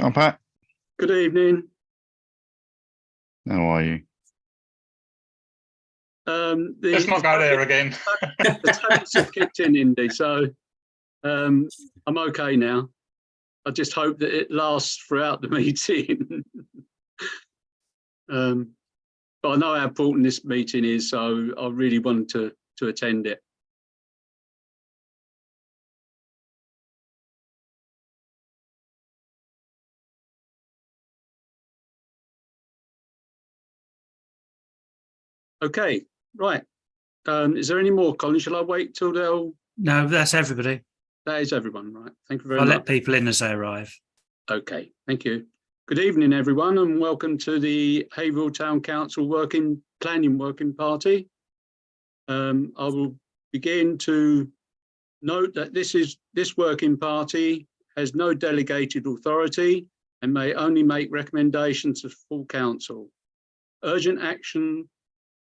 Hi, Pat. Good evening. How are you? Let's not go there again. The tablets have kicked in, Indy, so I'm okay now. I just hope that it lasts throughout the meeting. But I know how important this meeting is, so I really wanted to attend it. Okay, right. Is there any more, Colin? Shall I wait till they'll... No, that's everybody. That is everyone, right. Thank you very I'll much. let people in as they arrive. Okay, thank you. Good evening, everyone, and welcome to the Haverhill Town Council Planning Working Party. I will begin to note that this working party has no delegated authority and may only make recommendations to full council. Urgent action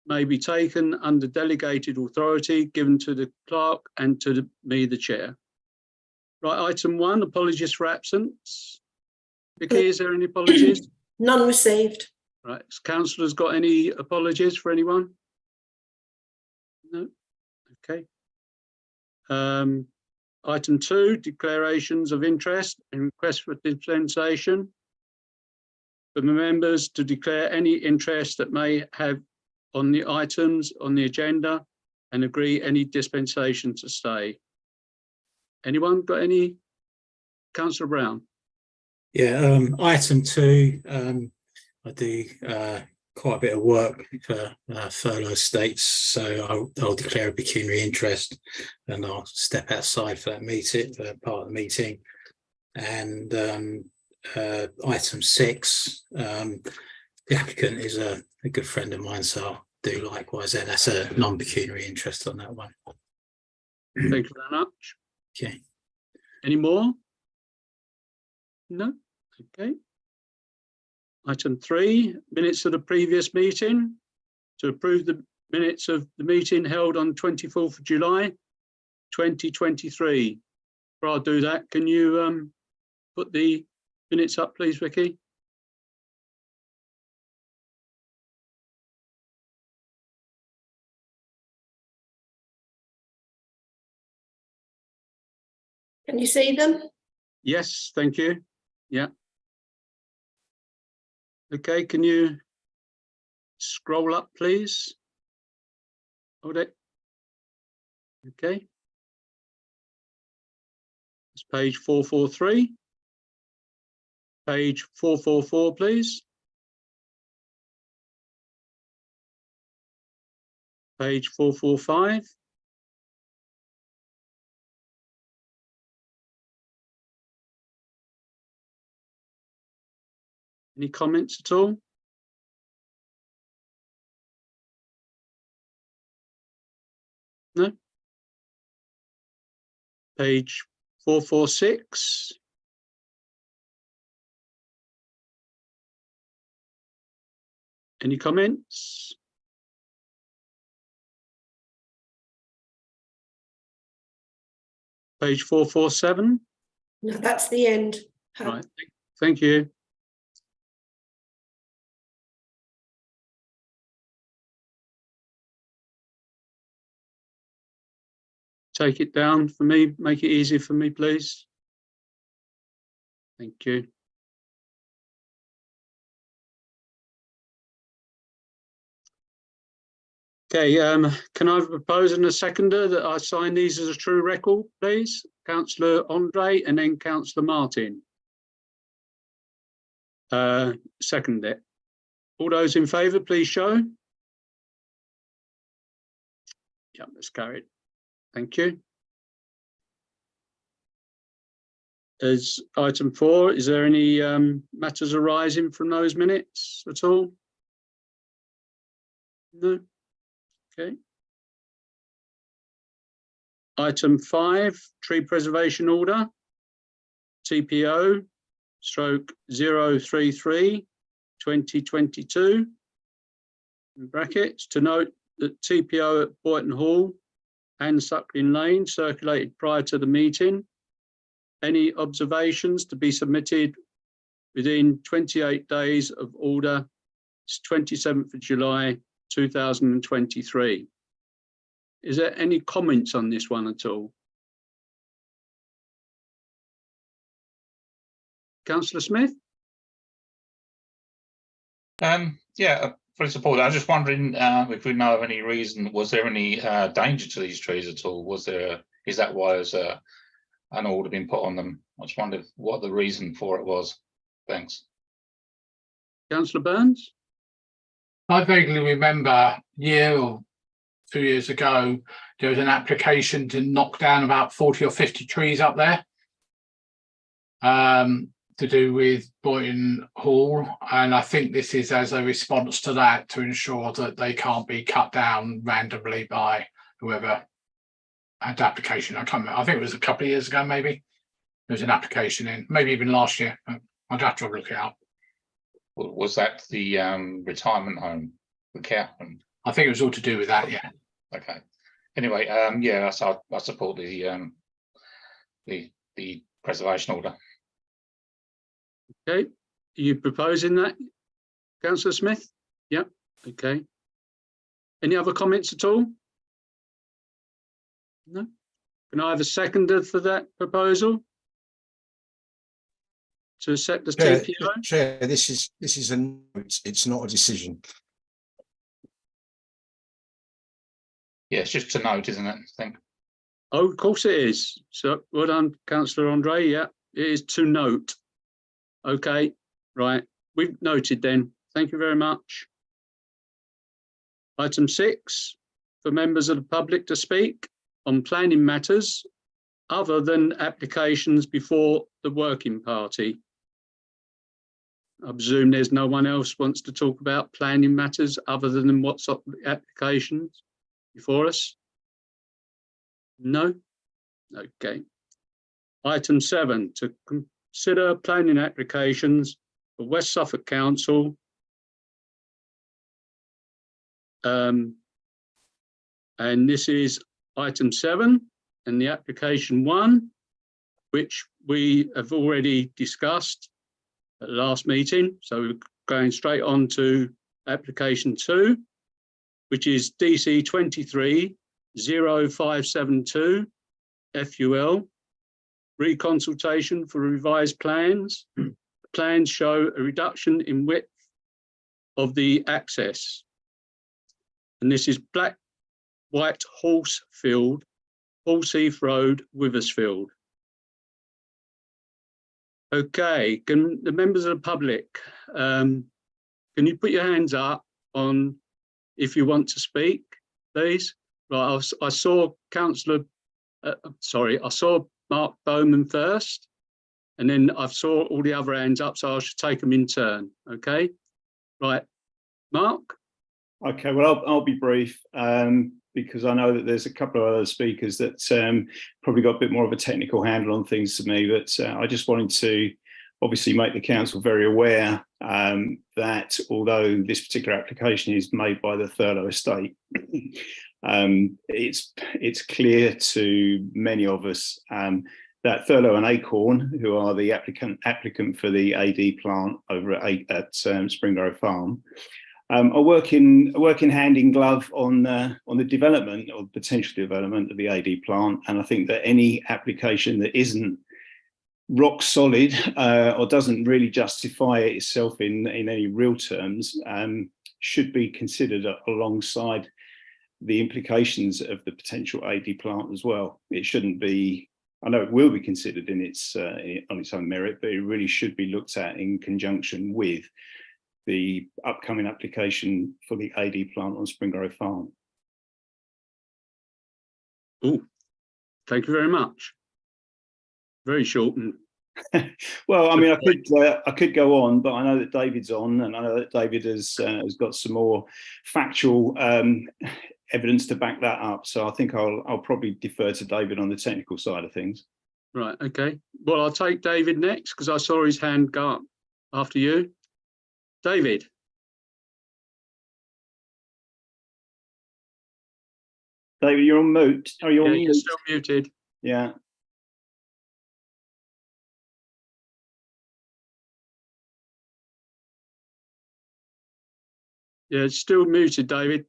may be taken under delegated authority given to the clerk and to me, the chair. Right, item 1, apologies for absence. Vicky, is there any apologies? None received. Right, has councillors got any apologies for anyone? No, okay. Item 2, declarations of interest and request for dispensation for the members to declare any interest that may have on the items on the agenda and agree any dispensation to stay. Anyone got any? Councillor Brown. Yeah, item 2, I do quite a bit of work for furlough estates, so I'll declare a pecuniary interest and I'll step outside for that meeting, for part of the meeting. And item 6, the applicant is a good friend of mine, so I'll do likewise, and that's a non-pecuniary interest on that one. Thank you very much. Okay. Any more? No? Okay. Item 3, minutes of the previous meeting. To approve the minutes of the meeting held on 24th of July, 2023. Before I do that, can you put the minutes up, please, Vicky? Can you see them? Yes, thank you. Yeah. Okay, can you scroll up, please? Hold it. Okay. It's page 443. Page 444, please. Page 445. Any comments at all? No? Page 446. Any comments? Page 447. No, that's the end. Right, thank you. Take it down for me, make it easy for me, please. Thank you. Okay, can I propose and a seconder that I sign these as a true record, please? Councillor Andre and then Councillor Martin. Second it. All those in favour, please show. Yeah, that's carried. Thank you. As item 4, is there any matters arising from those minutes at all? No. Okay. Item 5, tree preservation order, TPO stroke 033 2022. In brackets, to note that TPO at Boyton Hall and Suckling Lane circulated prior to the meeting. Any observations to be submitted within 28 days of order. It's 27th of July 2023. Is there any comments on this one at all? Councillor Smith? Yeah, fully support that. I was just wondering if we know of any reason. Was there any danger to these trees at all? Is that why there's an order been put on them? I just wondered what the reason for it was. Thanks. Councillor Burns? I vaguely remember a year or 2 years ago, there was an application to knock down about 40 or 50 trees up there to do with Boynton Hall. And I think this is as a response to that, to ensure that they can't be cut down randomly by whoever had the application. I can't remember. I think it was a couple of years ago, maybe. There was an application in, maybe even last year. I'd have to look it up. Was that the retirement home, the care home? I think it was all to do with that, yeah. Okay. Anyway, yeah, I support the preservation order. Okay, are you proposing that, Councillor Smith? Yep, okay. Any other comments at all? No? Can I have a seconder for that proposal? To set the TPO? Chair, this is a note, it's not a decision. Yeah, it's just to note, isn't it? I think. Oh, of course it is. So well done, Councillor Andre. Yeah, it is to note. Okay, right. We've noted then. Thank you very much. Item 6, for members of the public to speak on planning matters other than applications before the working party. I presume there's no one else wants to talk about planning matters other than what's up the applications before us? No? Okay. Item 7, to consider planning applications for West Suffolk Council. And this is item 7 and the application 1, which we have already discussed at the last meeting. So we're going straight on to application 2, which is DC 23-0572 FUL, reconsultation for revised plans. Plans show a reduction in width of the access. And this is Black White Horse Field, Hallsheath Road, Withersfield. Okay, can the members of the public, can you put your hands up on if you want to speak, please? Right, I saw Councillor, I saw Mark Bowman first, and then I saw all the other hands up, so I should take them in turn, okay? Right, Mark? Okay, well, I'll be brief because I know that there's a couple of other speakers that probably got a bit more of a technical handle on things to me, but I just wanted to obviously make the council very aware that although this particular application is made by the Thurlow estate, it's clear to many of us that Thurlow and Acorn, who are the applicant for the AD plant over at Springgrove Farm, are working hand in glove on the development or potential development of the AD plant. And I think that any application that isn't rock solid or doesn't really justify itself in any real terms should be considered alongside the implications of the potential AD plant as well. It shouldn't be, I know it will be considered in its on its own merit, but it really should be looked at in conjunction with the upcoming application for the AD plant on Springgrove Farm. Oh, thank you very much. Very short. Well, I mean, I could go on, but I know that David's on, and I know that David has got some more factual evidence to back that up. So I think I'll probably defer to David on the technical side of things. Right. Okay. Well, I'll take David next because I saw his hand go up after you. David. David, you're on mute. Oh, you're on mute. You're still muted. Yeah. Yeah, it's still muted, David.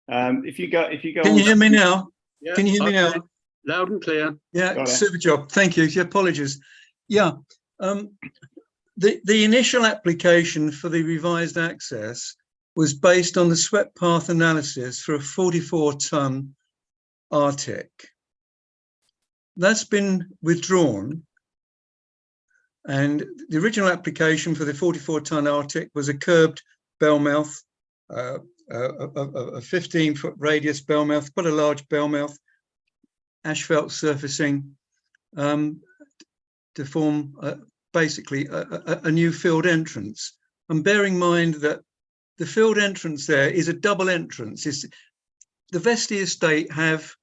If you go Can you hear me now? Yeah, Can you hear me now? okay. Loud and clear. Yeah, Got it. super job. Thank you. Yeah, apologies. Yeah, the initial application for the revised access was based on the swept path analysis for a 44-ton Arctic. That's been withdrawn, and the original application for the 44-ton Arctic was a curbed bellmouth, a 15-foot radius bellmouth, quite a large bellmouth, asphalt surfacing, to form basically a new field entrance. And bearing in mind that the field entrance there is a double entrance. The Vesti estate have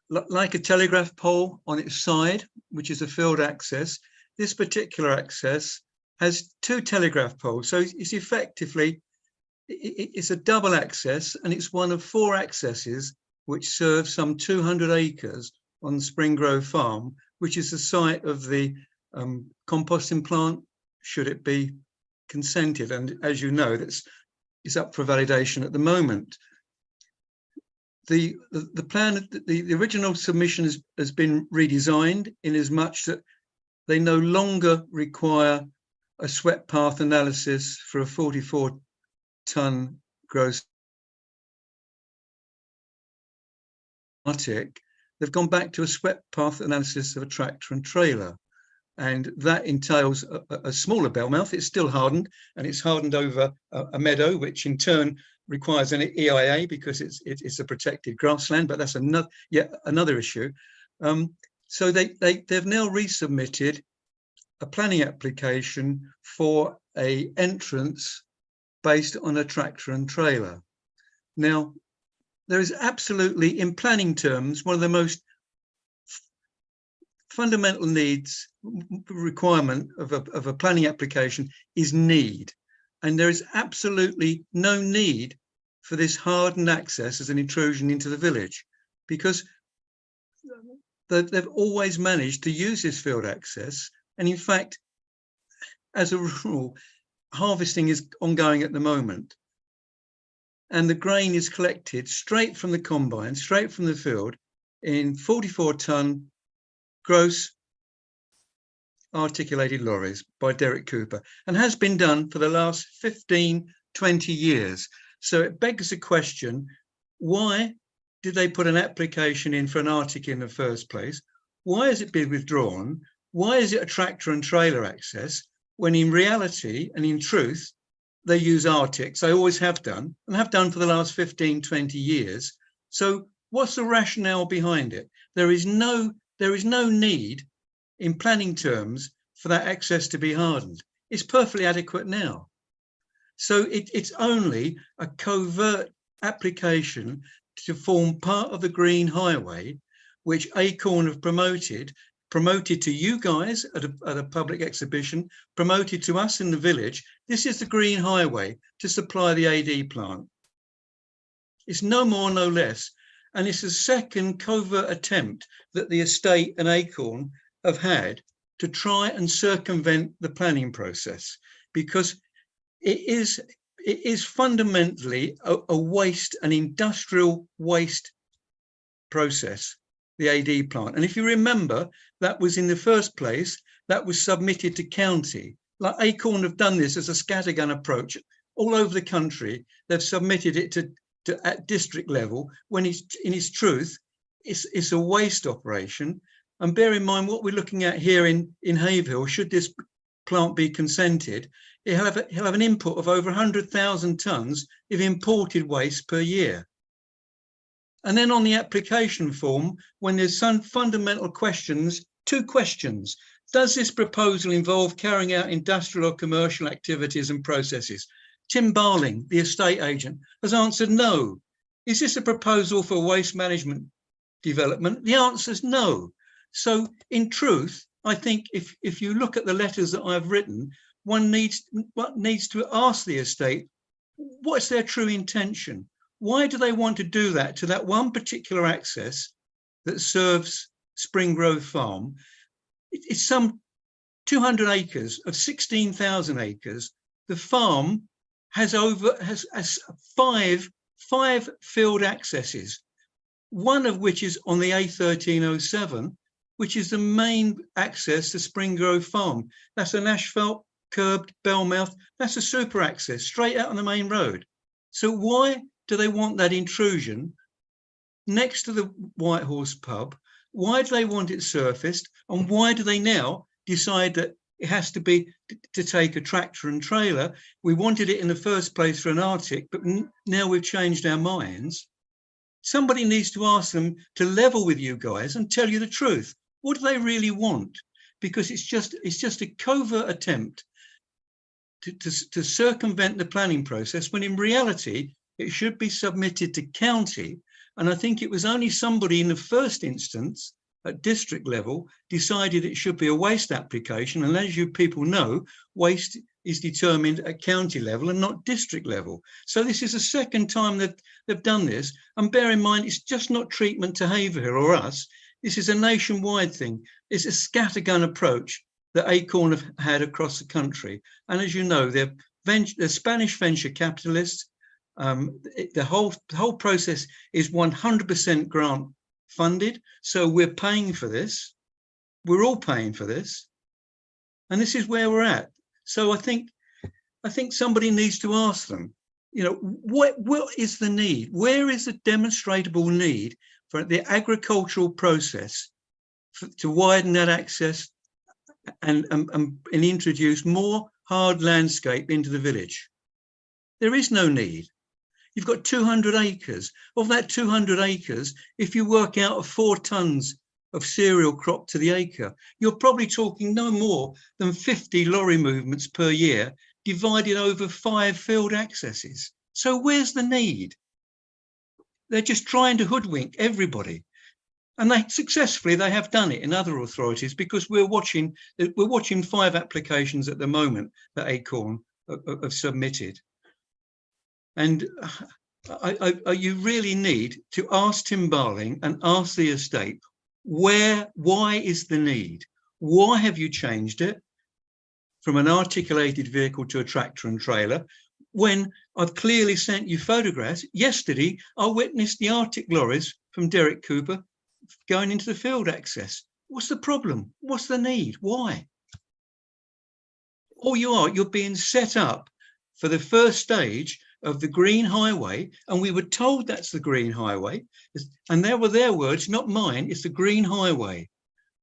like a telegraph pole on its side, which is a field access. This particular access has 2 telegraph poles. So it's effectively, it's a double access, and it's one of 4 accesses which serve some 200 acres on Spring Grove Farm, which is the site of the composting plant, should it be consented. And as you know, it's up for validation at the moment. The plan, the original submission has been redesigned in as much that they no longer require a swept path analysis for a 44-ton gross Arctic. They've gone back to a swept path analysis of a tractor and trailer, and that entails a smaller bellmouth. It's still hardened, and it's hardened over a meadow, which in turn requires an EIA because it's a protected grassland, but that's another issue. So they've now resubmitted a planning application for a entrance based on a tractor and trailer. Now, there is absolutely, in planning terms, one of the most fundamental needs, requirement of a planning application is need. And there is absolutely no need for this hardened access as an intrusion into the village, because they've always managed to use this field access. And in fact, as a rule, harvesting is ongoing at the moment. And the grain is collected straight from the combine, straight from the field, in 44-ton gross articulated lorries by Derek Cooper, and has been done for the last 15, 20 years. So it begs the question, why did they put an application in for an Arctic in the first place? Why has it been withdrawn? Why is it a tractor and trailer access when in reality and in truth, they use Arctics? They always have done, and have done for the last 15, 20 years. So what's the rationale behind it? There is no need in planning terms for that access to be hardened. It's perfectly adequate now. So it's only a covert application to form part of the Green Highway, which Acorn have promoted to you guys at a public exhibition, promoted to us in the village. This is the Green Highway to supply the AD plant. It's no more, no less. And it's a second covert attempt that the estate and Acorn have had to try and circumvent the planning process, because it is fundamentally a waste, an industrial waste process, the AD plant. And if you remember, that was in the first place, that was submitted to county. Like Acorn have done this as a scattergun approach all over the country. They've submitted it to at district level, when in its truth, it's a waste operation. And bear in mind what we're looking at here in Haverhill. Should this plant be consented, he'll have an input of over 100,000 tonnes of imported waste per year. And then on the application form, when there's some fundamental questions, 2 questions. Does this proposal involve carrying out industrial or commercial activities and processes? Tim Barling, the estate agent, has answered no. Is this a proposal for waste management development? The answer is no. So in truth, I think if you look at the letters that I've written, one needs to ask the estate, what's their true intention? Why do they want to do that to that one particular access that serves Spring Grove Farm? It's some 200 acres of 16,000 acres the farm has five field accesses, one of which is on the A1307, which is the main access to Springgrove Farm. That's an asphalt curbed bellmouth. That's a super access straight out on the main road. So why do they want that intrusion next to the White Horse pub? Why do they want it surfaced? And why do they now decide that it has to be to take a tractor and trailer? We wanted it in the first place for an Arctic, but now we've changed our minds. Somebody needs to ask them to level with you guys and tell you the truth. What do they really want? Because it's just a covert attempt to circumvent the planning process, when in reality it should be submitted to county. And I think it was only somebody in the first instance at district level decided it should be a waste application. And as you people know, waste is determined at county level and not district level. So this is the second time that they've done this. And bear in mind, it's just not treatment to Haverhill or us. This is a nationwide thing. It's a scattergun approach that Acorn have had across the country. And as you know, they're Spanish venture capitalists. The whole process is 100% grant funded. So we're paying for this. We're all paying for this. And this is where we're at. So I think somebody needs to ask them, you know, what is the need? Where is the demonstrable need for the agricultural process to widen that access and introduce more hard landscape into the village? There is no need. You've got 200 acres. Of that 200 acres, if you work out 4 tons of cereal crop to the acre, you're probably talking no more than 50 lorry movements per year, divided over 5 field accesses. So where's the need? They're just trying to hoodwink everybody. And they have done it in other authorities, because we're watching 5 applications at the moment that Acorn have submitted. And you really need to ask Tim Barling and ask the estate, why is the need? Why have you changed it from an articulated vehicle to a tractor and trailer, when I've clearly sent you photographs? Yesterday, I witnessed the Arctic lorries from Derek Cooper going into the field access. What's the problem? What's the need? Why? All you're being set up for the first stage of the Green Highway, and we were told that's the Green Highway, and there were their words, not mine. It's the Green Highway,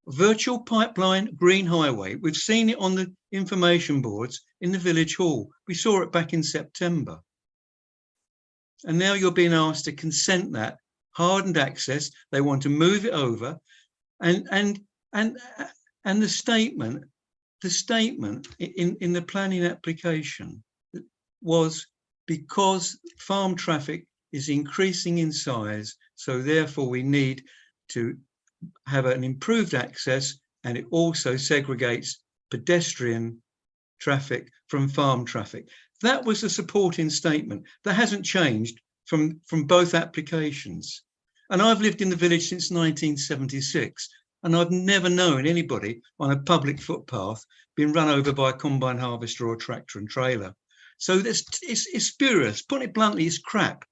virtual pipeline Green Highway. We've seen it on the information boards in the village hall. We saw it back in September, and now you're being asked to consent that hardened access. They want to move it over, and the statement in the planning application was, because farm traffic is increasing in size, so therefore we need to have an improved access, and it also segregates pedestrian traffic from farm traffic. That was the supporting statement. That hasn't changed from both applications. And I've lived in the village since 1976, and I've never known anybody on a public footpath being run over by a combine harvester or a tractor and trailer. So it's spurious. Put it bluntly, it's crap.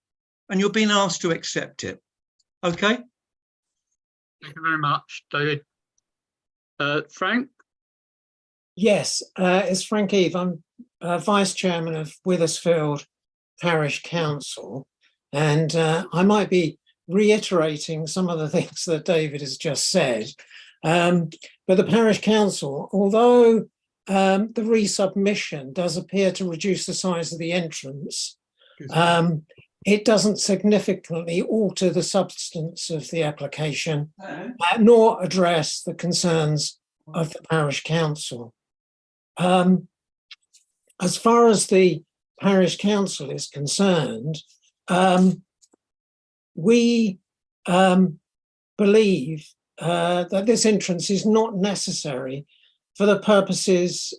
And you're being asked to accept it. Okay? Thank you very much, David. Frank? Yes, it's Frank Eve. I'm Vice Chairman of Withersfield Parish Council. And I might be reiterating some of the things that David has just said. But the Parish Council, although the resubmission does appear to reduce the size of the entrance, it doesn't significantly alter the substance of the application, nor address the concerns of the Parish Council. As far as the Parish Council is concerned, we believe that this entrance is not necessary for the purposes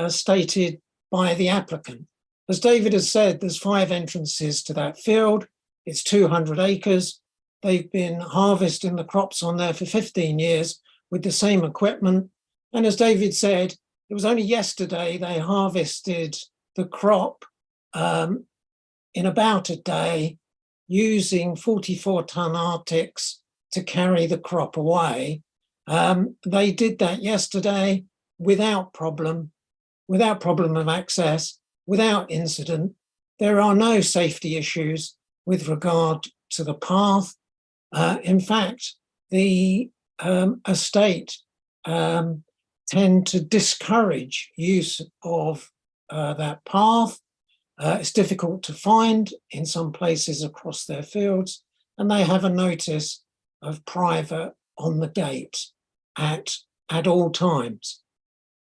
stated by the applicant. As David has said, there's 5 entrances to that field. It's 200 acres. They've been harvesting the crops on there for 15 years with the same equipment. And as David said, it was only yesterday they harvested the crop in about a day using 44-ton Arctics to carry the crop away. They did that yesterday without problem of access, without incident. There are no safety issues with regard to the path. In fact, the estate tend to discourage use of that path. It's difficult to find in some places across their fields, and they have a notice of private on the gate at all times.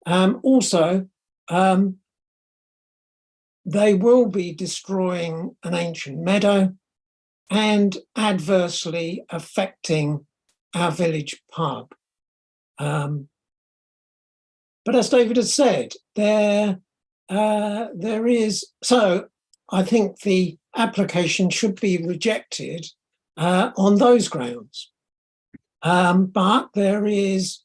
Also, they will be destroying an ancient meadow and adversely affecting our village pub. But as David has said, there is, so I think the application should be rejected on those grounds. But there is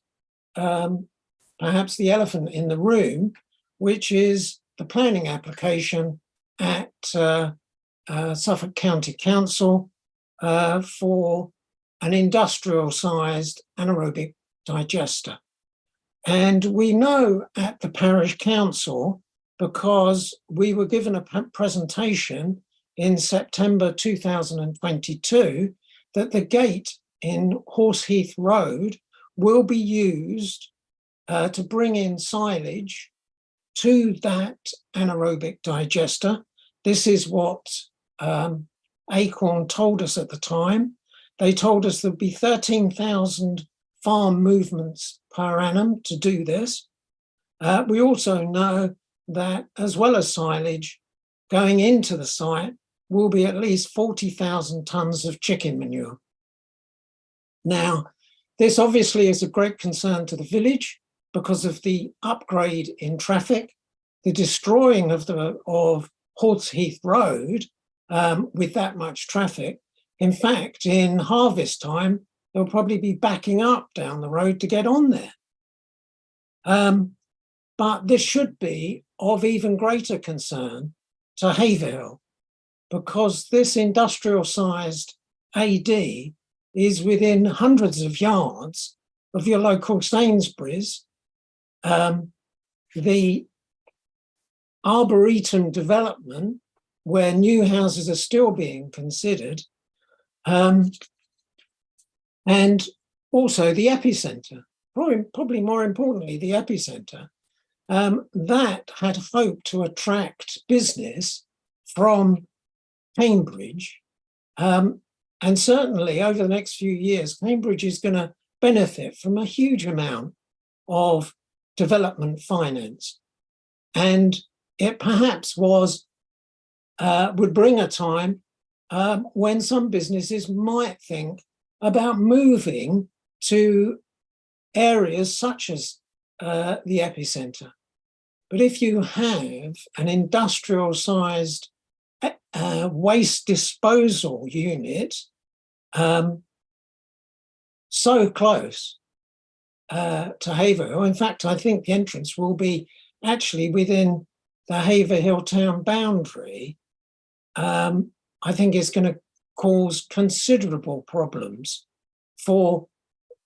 perhaps the elephant in the room, which is the planning application at Suffolk County Council for an industrial-sized anaerobic digester. And we know at the parish council, because we were given a presentation in September 2022, that the gate in Horseheath Road will be used to bring in silage to that anaerobic digester. This is what Acorn told us at the time. They told us there'd be 13,000 farm movements per annum to do this. We also know that as well as silage, going into the site will be at least 40,000 tonnes of chicken manure. Now, this obviously is a great concern to the village because of the upgrade in traffic, the destroying of Horseheath Road with that much traffic. In fact, in harvest time, they'll probably be backing up down the road to get on there. But this should be of even greater concern to Haverhill, because this industrial-sized AD is within hundreds of yards of your local Sainsbury's. The Arboretum development, where new houses are still being considered, and also the epicentre, probably more importantly, the epicentre, that had hoped to attract business from Cambridge. And certainly over the next few years, Cambridge is going to benefit from a huge amount of development finance. And it perhaps would bring a time when some businesses might think about moving to areas such as the epicentre. But if you have an industrial-sized waste disposal unit so close to Haverhill, in fact, I think the entrance will be actually within the Haverhill town boundary, I think it's going to cause considerable problems for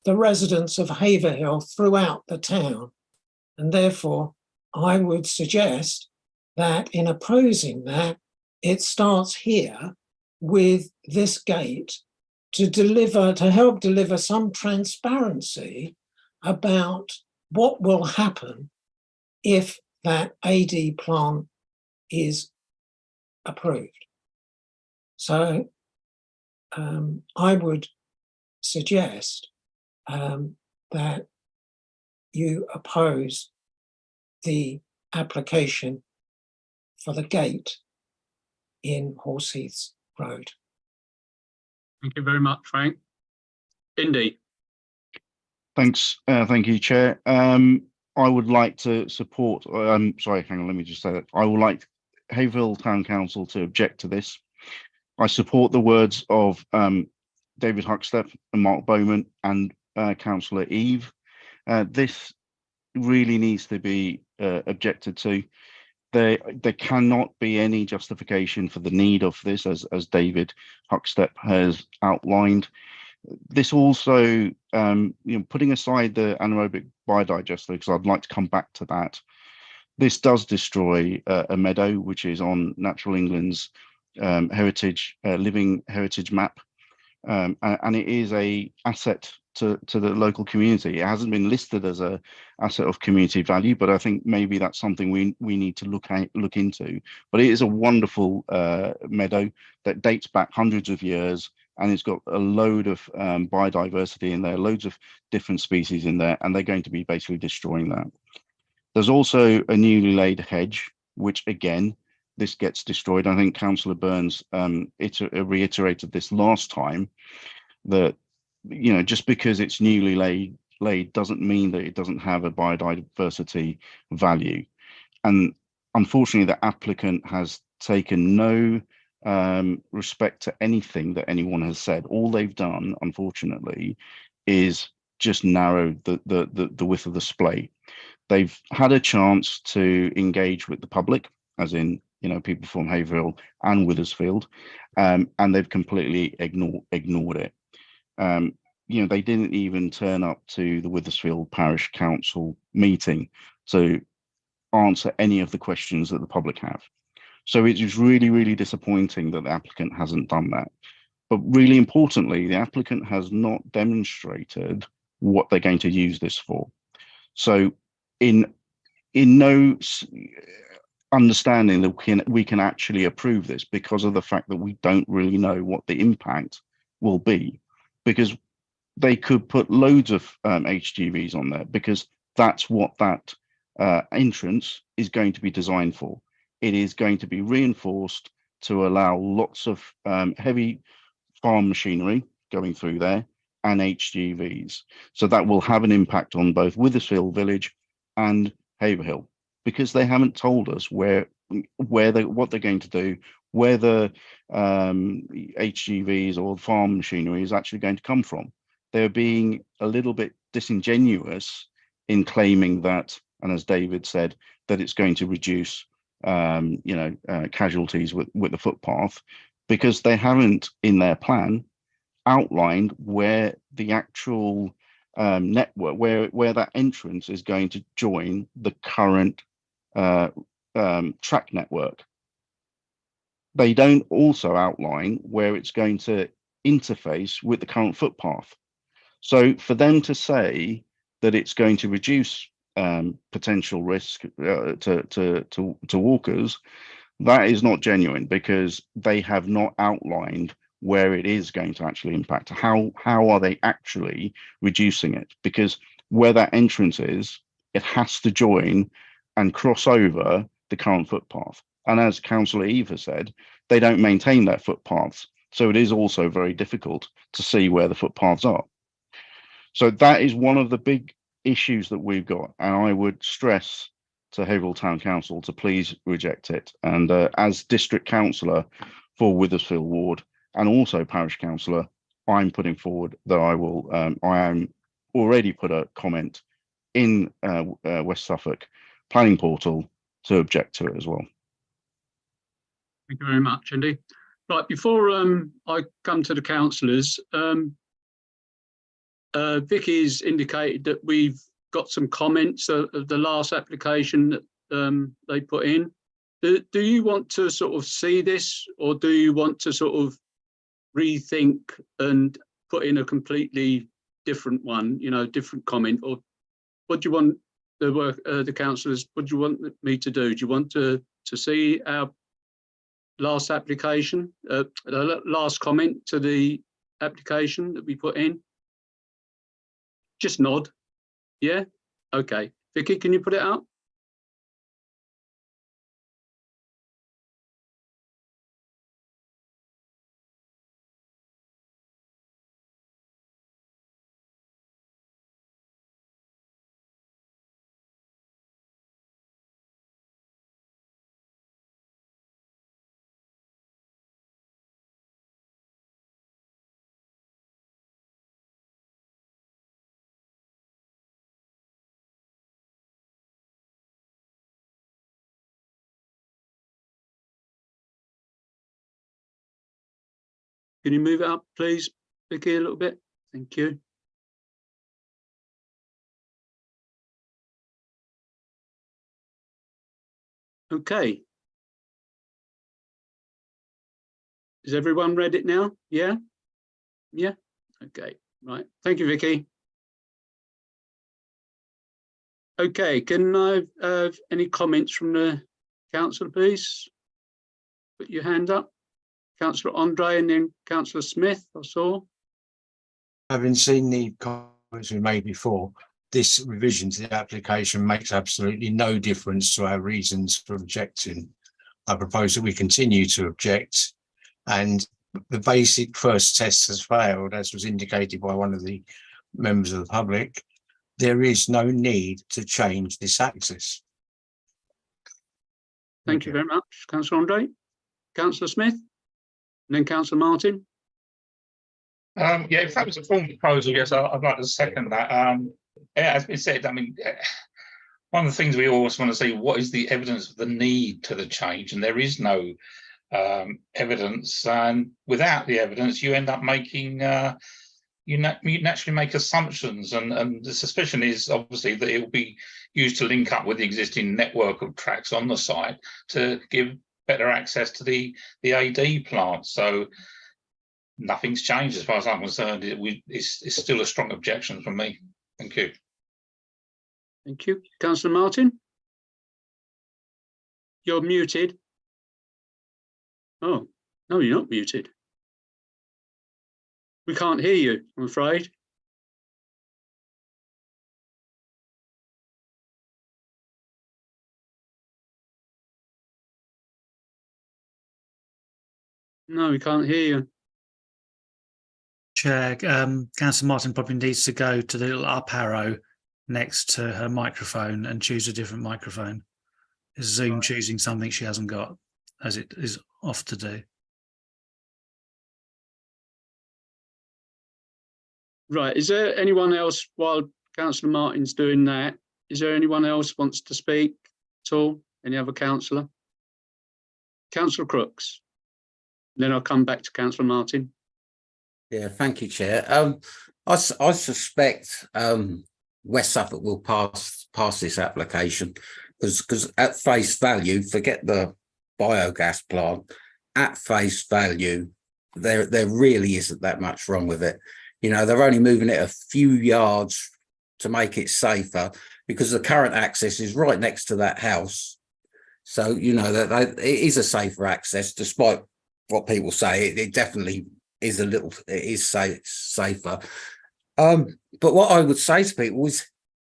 the residents of Haverhill throughout the town. And therefore, I would suggest that in opposing that, it starts here with this gate to help deliver some transparency about what will happen if that AD plant is approved. So I would suggest that you oppose the application for the gate in Horseheath Road. Thank you very much, Frank. Indy. Thanks. Thank you, Chair. I would like to support, sorry, hang on, let me just say that. I would like Haverhill Town Council to object to this. I support the words of David Huckstep and Mark Bowman and Councillor Eve. This really needs to be objected to. there cannot be any justification for the need of this, as David Huckstep has outlined. This also, putting aside the anaerobic biodigester, because I'd like to come back to that, this does destroy a meadow which is on Natural England's heritage living heritage map, and it is a asset to the local community. It hasn't been listed as a asset of community value, but I think maybe that's something we need to look into. But it is a wonderful meadow that dates back hundreds of years, and it's got a load of biodiversity in there, loads of different species in there, and they're going to be basically destroying that. There's also a newly laid hedge, which again, this gets destroyed. I think Councillor Burns reiterated this last time, that just because it's newly laid doesn't mean that it doesn't have a biodiversity value. And unfortunately, the applicant has taken no respect to anything that anyone has said. All they've done, unfortunately, is just narrow the width of the splay. They've had a chance to engage with the public, as in people from Haverhill and Withersfield, and they've completely ignored it. They didn't even turn up to the Withersfield Parish Council meeting to answer any of the questions that the public have. So it is really, really disappointing that the applicant hasn't done that. But really importantly, the applicant has not demonstrated what they're going to use this for. So in no understanding that we can actually approve this, because of the fact that we don't really know what the impact will be, because they could put loads of HGVs on there, because that's what that entrance is going to be designed for. It is going to be reinforced to allow lots of heavy farm machinery going through there and HGVs. So that will have an impact on both Withersfield Village and Haverhill, because they haven't told us what they're going to do, where the HGVs or farm machinery is actually going to come from. They're being a little bit disingenuous in claiming that, and as David said, that it's going to reduce casualties with the footpath, because they haven't in their plan outlined where the actual network, where that entrance is going to join the current track network. They don't also outline where it's going to interface with the current footpath. So for them to say that it's going to reduce potential risk to walkers, that is not genuine, because they have not outlined where it is going to actually impact. How are they actually reducing it? Because where that entrance is, it has to join and cross over the current footpath. And as Councillor Eva said, they don't maintain their footpaths. So it is also very difficult to see where the footpaths are. So that is one of the big issues that we've got. And I would stress to Haverhill Town Council to please reject it. And as District Councillor for Withersfield Ward and also Parish Councillor, I'm putting forward that I am already put a comment in West Suffolk planning portal to object to it as well. Thank you very much, Andy. Right, before I come to the councillors, Vicky's indicated that we've got some comments of the last application that they put in. Do you want to sort of see this, or do you want to sort of rethink and put in a completely different one, different comment? Or what do you want the councillors, what do you want me to do? Do you want to see our last application, last comment to the application that we put in? Just nod. Yeah? Okay. Vicky, can you put it up? Can you move it up, please, Vicky, a little bit? Thank you. Okay. Has everyone read it now? Yeah? Yeah? Okay, right. Thank you, Vicky. Okay, can I have any comments from the council, please? Put your hand up. Councillor Andre and then Councillor Smith, I saw. Having seen the comments we made before, this revision to the application makes absolutely no difference to our reasons for objecting. I propose that we continue to object, and the basic first test has failed, as was indicated by one of the members of the public. There is no need to change this access. Thank you very much, Councillor Andre. Councillor Smith, and then Councillor Martin. Yeah, if that was a formal proposal, yes, I'd like to second that. As been said, I mean, one of the things we always want to see, what is the evidence of the need to the change? And there is no evidence. And without the evidence, you end up making, you naturally make assumptions. And the suspicion is obviously that it will be used to link up with the existing network of tracks on the site to give better access to the AD plant. So nothing's changed as far as I'm concerned. It's still a strong objection from me. Thank you. Thank you. Councillor Martin? You're muted. Oh, no, you're not muted. We can't hear you, I'm afraid. No, we can't hear you. Chair, Councillor Martin probably needs to go to the little up arrow next to her microphone and choose a different microphone. Is Zoom choosing something she hasn't got, as it is off to do? Right, is there anyone else, while Councillor Martin's doing that, is there anyone else wants to speak at all? Any other councillor? Councillor Crooks. Then I'll come back to Councillor Martin. Yeah, thank you, Chair. I suspect West Suffolk will pass this application because at face value, forget the biogas plant, at face value, there really isn't that much wrong with it. You know, they're only moving it a few yards to make it safer because the current access is right next to that house. So, you know, that it is a safer access, despite what people say. It definitely is safer. But what I would say to people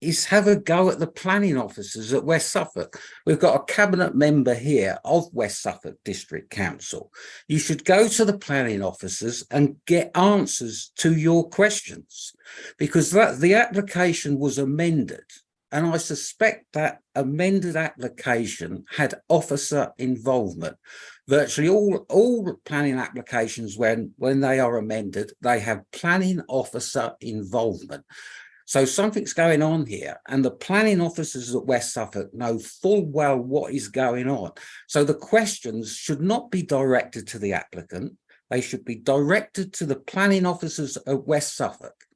is have a go at the planning officers at West Suffolk. We've got a cabinet member here of West Suffolk District Council. You should go to the planning officers and get answers to your questions, because the application was amended. And I suspect that amended application had officer involvement. Virtually all planning applications, when they are amended, they have planning officer involvement. So something's going on here, and the planning officers at West Suffolk know full well what is going on. So the questions should not be directed to the applicant. They should be directed to the planning officers at West Suffolk.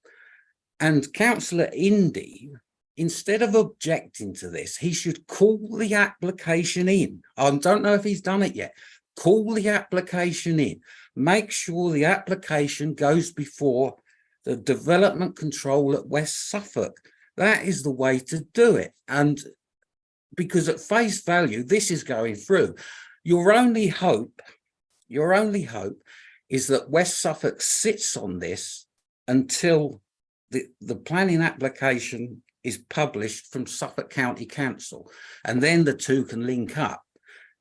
And Councillor Indy, instead of objecting to this, he should call the application in. I don't know if he's done it yet. Call the application in. Make sure the application goes before the development control at West Suffolk. That is the way to do it. And because at face value, this is going through. Your only hope is that West Suffolk sits on this until the planning application is published from Suffolk County Council, and then the two can link up.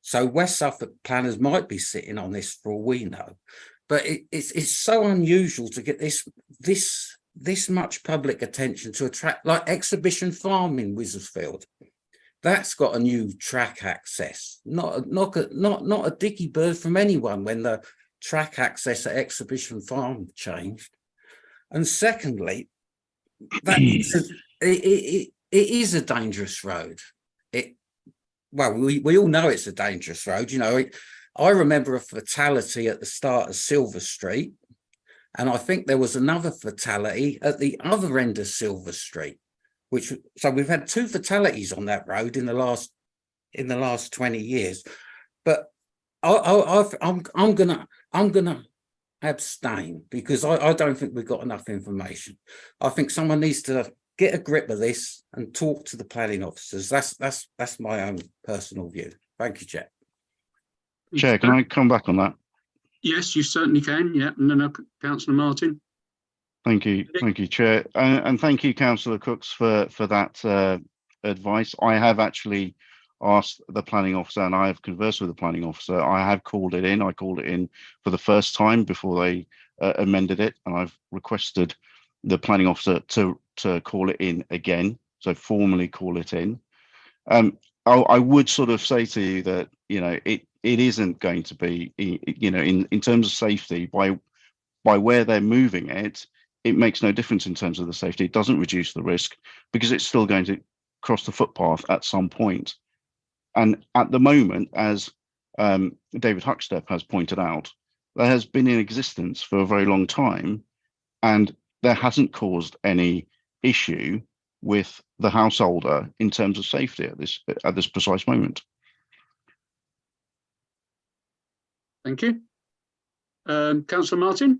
So West Suffolk planners might be sitting on this for all we know. But it's so unusual to get this much public attention to attract, like Exhibition Farm in Wissarsfield. That's got a new track access, not a dicky bird from anyone when the track access at Exhibition Farm changed. And secondly, it is a dangerous road. Well, we all know it's a dangerous road. You know, I remember a fatality at the start of Silver Street And I think there was another fatality at the other end of Silver Street, so we've had 2 fatalities on that road in the last 20 years. But I'm gonna abstain because I don't think we've got enough information. I think someone needs to get a grip of this and talk to the planning officers. That's my own personal view. Thank you, Chair. Chair, can I come back on that? Yes, you certainly can. Yeah, and then Councillor Martin. Thank you, Chair, and thank you, Councillor Cooks, for that advice. I have actually asked the planning officer, and I have conversed with the planning officer. I have called it in. I called it in for the first time before they amended it, and I've requested the planning officer to call it in again, so formally call it in. I would sort of say to you that, you know, it isn't going to be, you know, in terms of safety, by where they're moving it, it makes no difference in terms of the safety. It doesn't reduce the risk because it's still going to cross the footpath at some point. And at the moment, as David Huckstep has pointed out, that has been in existence for a very long time, and there hasn't caused any issue with the householder in terms of safety at this precise moment. Thank you. Councillor Martin?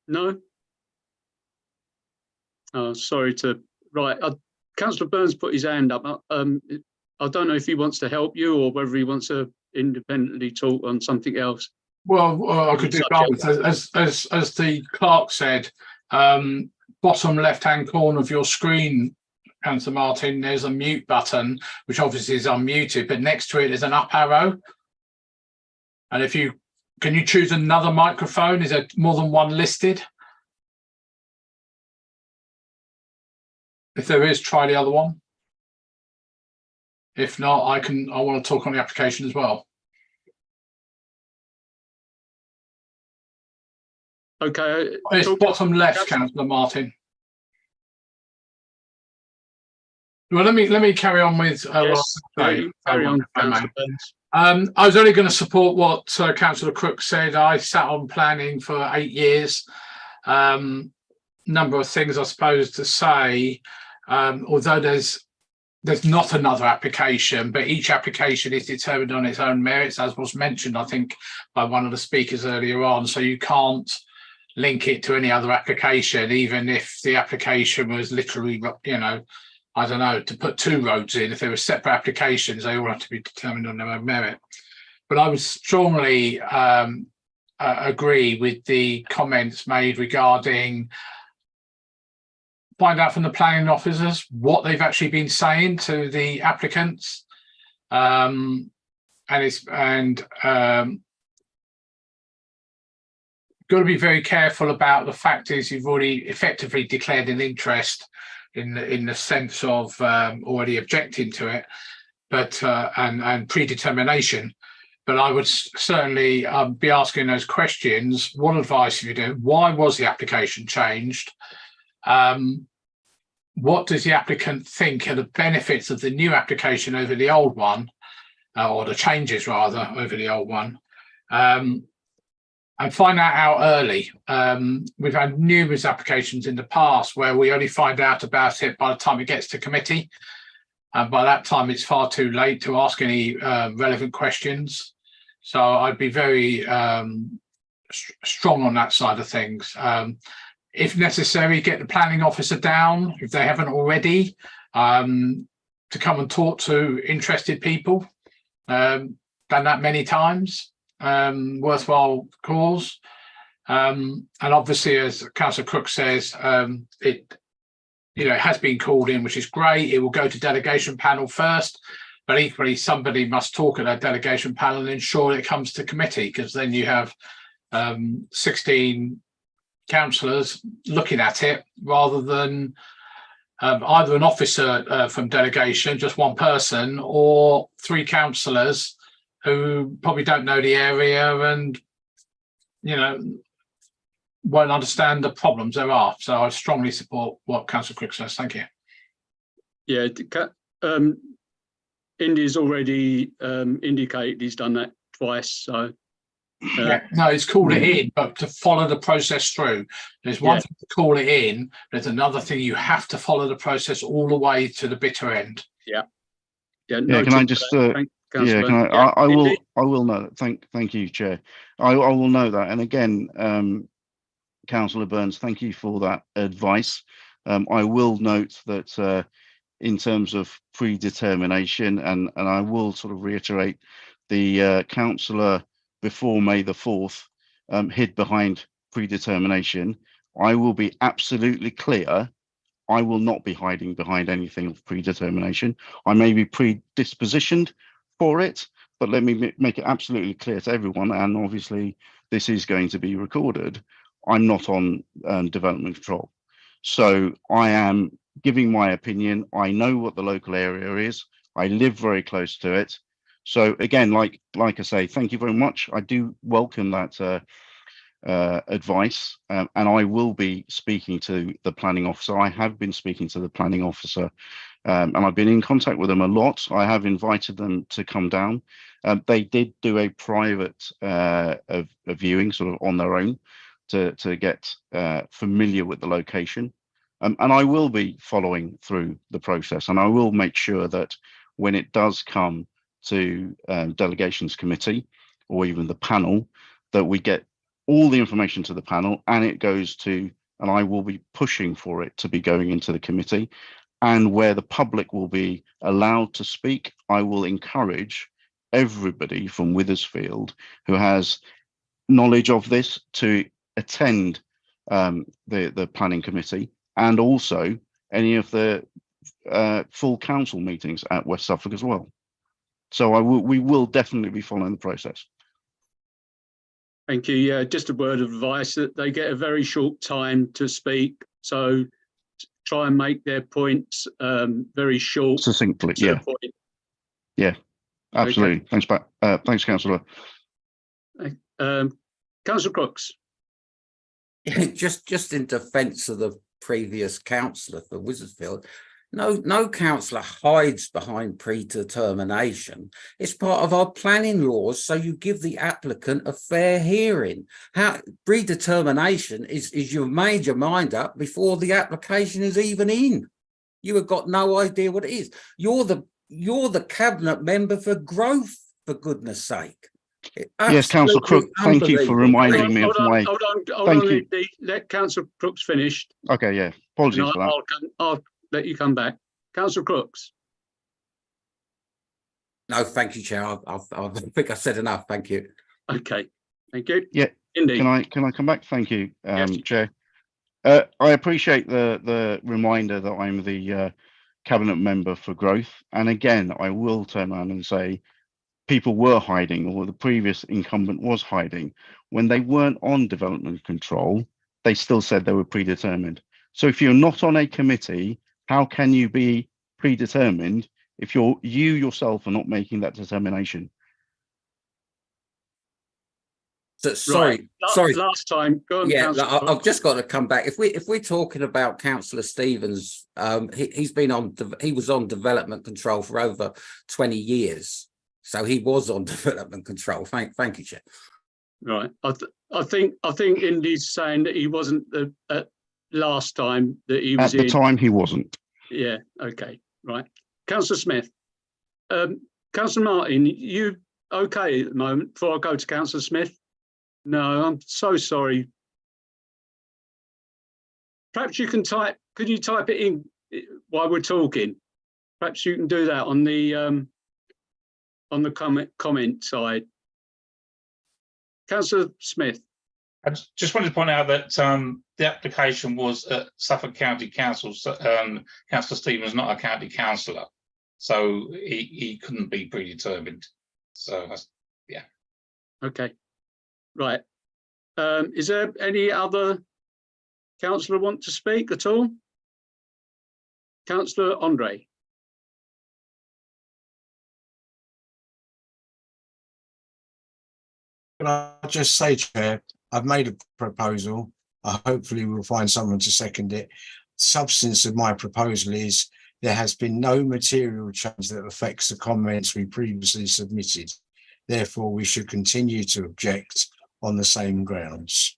No? Oh, sorry to... Right. Councillor Burns put his hand up. I don't know if he wants to help you or whether he wants to independently talk on something else. Well, I could do both. As the clerk said, bottom left-hand corner of your screen, Councillor Martin, there's a mute button, which obviously is unmuted, but next to it is an up arrow. And if you, can you choose another microphone? Is there more than one listed? If there is, try the other one. If not, I want to talk on the application as well. Okay. It's bottom left, Councillor Martin. Well, let me carry on with yes, carry on, Councillor Burns. I was only going to support what Councillor Crook said. I sat on planning for 8 years. Number of things I suppose to say, although there's not another application, but each application is determined on its own merits, as was mentioned, I think, by one of the speakers earlier on. So you can't link it to any other application, even if the application was literally, you know, I don't know, to put 2 roads in. If there were separate applications, they all have to be determined on their own merit. But I would strongly agree with the comments made regarding find out from the planning officers what they've actually been saying to the applicants, and got to be very careful about the fact is you've already effectively declared an interest in the sense of already objecting to it, but and predetermination. But I would certainly be asking those questions. What advice have you done? Why was the application changed? What does the applicant think are the benefits of the new application over the old one, or the changes rather over the old one? And find that out early. We've had numerous applications in the past where we only find out about it by the time it gets to committee. And by that time, it's far too late to ask any relevant questions. So I'd be very strong on that side of things. If necessary, get the planning officer down, if they haven't already, to come and talk to interested people. Done that many times. Worthwhile cause, and obviously, as Councillor Crook says, it has been called in, which is great. It will go to delegation panel first, but equally somebody must talk at that delegation panel and ensure it comes to committee, because then you have 16 councillors looking at it rather than either an officer from delegation, just one person, or 3 councillors who probably don't know the area and, won't understand the problems there are. So I strongly support what Councillor Crick says. Thank you. Yeah, Indy's already indicated he's done that twice. So No, it's called it in, but to follow the process through. There's one thing to call it in. There's another thing you have to follow the process all the way to the bitter end. Yeah. Yeah, can I just I will note. Thank you, Chair. I will note that. And again, Councillor Burns, thank you for that advice. I will note that in terms of predetermination, and I will sort of reiterate, the councillor before May the 4th hid behind predetermination. I will be absolutely clear. I will not be hiding behind anything of predetermination. I may be predispositioned for it, but let me make it absolutely clear to everyone, and obviously this is going to be recorded, I'm not on development control. So I am giving my opinion. I know what the local area is. I live very close to it. So again, like I say, thank you very much. I do welcome that advice, and I will be speaking to the planning officer. I have been speaking to the planning officer, and I've been in contact with them a lot. I have invited them to come down. They did do a private a viewing sort of on their own to get familiar with the location. And I will be following through the process, and I will make sure that when it does come to delegations committee or even the panel, that we get all the information to the panel, and it goes to, and I will be pushing for it to be going into the committee, and where the public will be allowed to speak, I will encourage everybody from Withersfield who has knowledge of this to attend the planning committee, and also any of the full council meetings at West Suffolk as well. So we will definitely be following the process. Thank you. Yeah, just a word of advice that they get a very short time to speak. So try and make their points very short. Succinctly, yeah. Yeah, absolutely. Okay. Thanks, Pat. Thanks, Councillor. Councillor Crooks. Just in defence of the previous councillor for Withersfield, no councillor hides behind predetermination. It's part of our planning laws, so you give the applicant a fair hearing. How predetermination is you've made your mind up before the application is even in. You have got no idea what it is. You're the cabinet member for growth, for goodness sake. Yes, Councillor Crook, thank you for reminding me of my... Hold on, let Councillor Crooks finish. Okay, yeah, apologies for that. I'll let you come back. Councillor Crooks. No, thank you, Chair. I think I said enough. Thank you. Okay, thank you. Yeah, Indeed. Can I come back? Thank you, Yes. Chair. I appreciate the reminder that I'm the cabinet member for growth, and again, I will turn around and say people were hiding, or the previous incumbent was hiding when they weren't on development control. They still said they were predetermined. So if you're not on a committee, how can you be predetermined if you yourself are not making that determination? So, sorry. Last time, go on, yeah, I've just got to come back. If we're talking about Councillor Stevens, he was on development control for over 20 years, so he was on development control. Thank you, Chair. Right, I think Indy's saying that he wasn't at last time that he was at the time. He wasn't. Yeah. Okay. Right. Councillor Smith. Councillor Martin, you okay at the moment? Before I go to Councillor Smith. No, I'm so sorry. Perhaps you can type. Could you type it in while we're talking? Perhaps you can do that on the comment side. Councillor Smith. I just wanted to point out that the application was at Suffolk County Council. Councillor Stevens not a county councillor, so he couldn't be predetermined. So yeah. Okay. Right. Is there any other councillor want to speak at all? Councillor Andre. Can I just say, Chair, I've made a proposal. Hopefully we'll find someone to second it. Substance of my proposal is there has been no material change that affects the comments we previously submitted. Therefore, we should continue to object on the same grounds.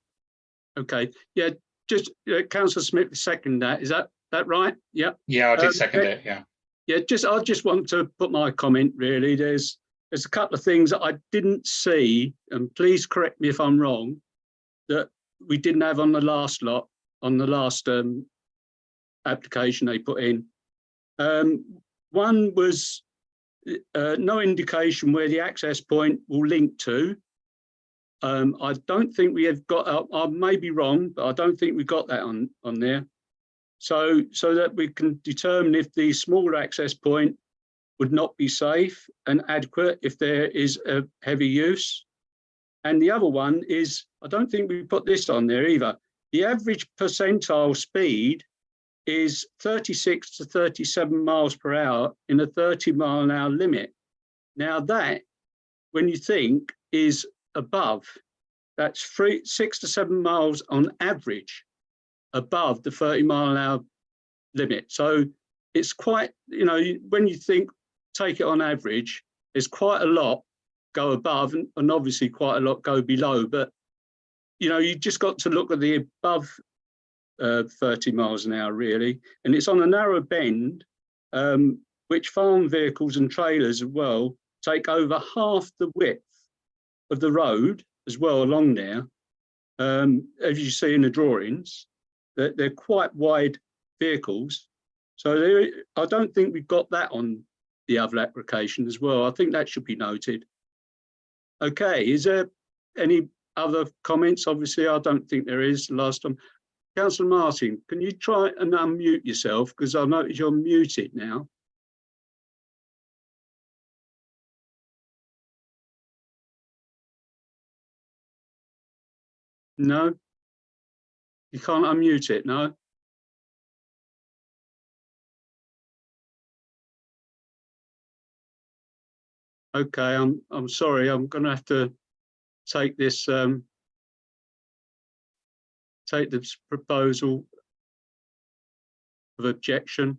Okay, yeah, just Councillor Smith second that. Is that right? Yeah. Yeah, I did second it. Yeah. Yeah, I just want to put my comment really. There's a couple of things that I didn't see, and please correct me if I'm wrong, that we didn't have on the last lot, on the last application they put in. One was no indication where the access point will link to. I don't think we have got, I may be wrong, but I don't think we got that on there. So that we can determine if the smaller access point would not be safe and adequate if there is a heavy use. And the other one is, I don't think we put this on there either. The average percentile speed is 36 to 37 miles per hour in a 30-mile-an-hour limit. Now that, when you think, is above, that's 6 to 7 miles on average above the 30-mile-an-hour limit. So it's quite, when you think, take it on average, there's quite a lot go above and obviously quite a lot go below. But, you just got to look at the above 30 miles an hour, really. And it's on a narrow bend, which farm vehicles and trailers as well take over half the width of the road as well along there. As you see in the drawings, they're quite wide vehicles. So I don't think we've got that on the other application as well. I think that should be noted. Okay, is there any other comments? Obviously, I don't think there is last time. Councillor Martin, can you try and unmute yourself? Because I notice you're muted now. No? You can't unmute it, no? Okay, I'm sorry, I'm gonna have to take this proposal of objection.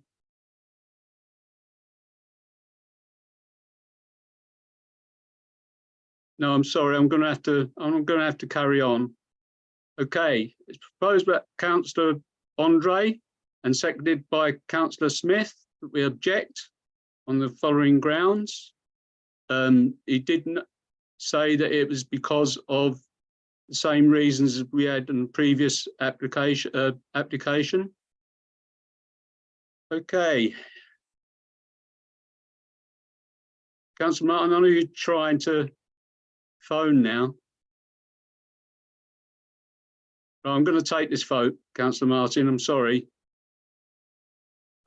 No, I'm sorry, I'm gonna have to carry on. Okay, it's proposed by Councillor Andre and seconded by Councillor Smith that we object on the following grounds. He didn't say that it was because of the same reasons as we had in the previous application. Okay. Councillor Martin, I know you're trying to phone now. I'm going to take this vote, Councillor Martin, I'm sorry.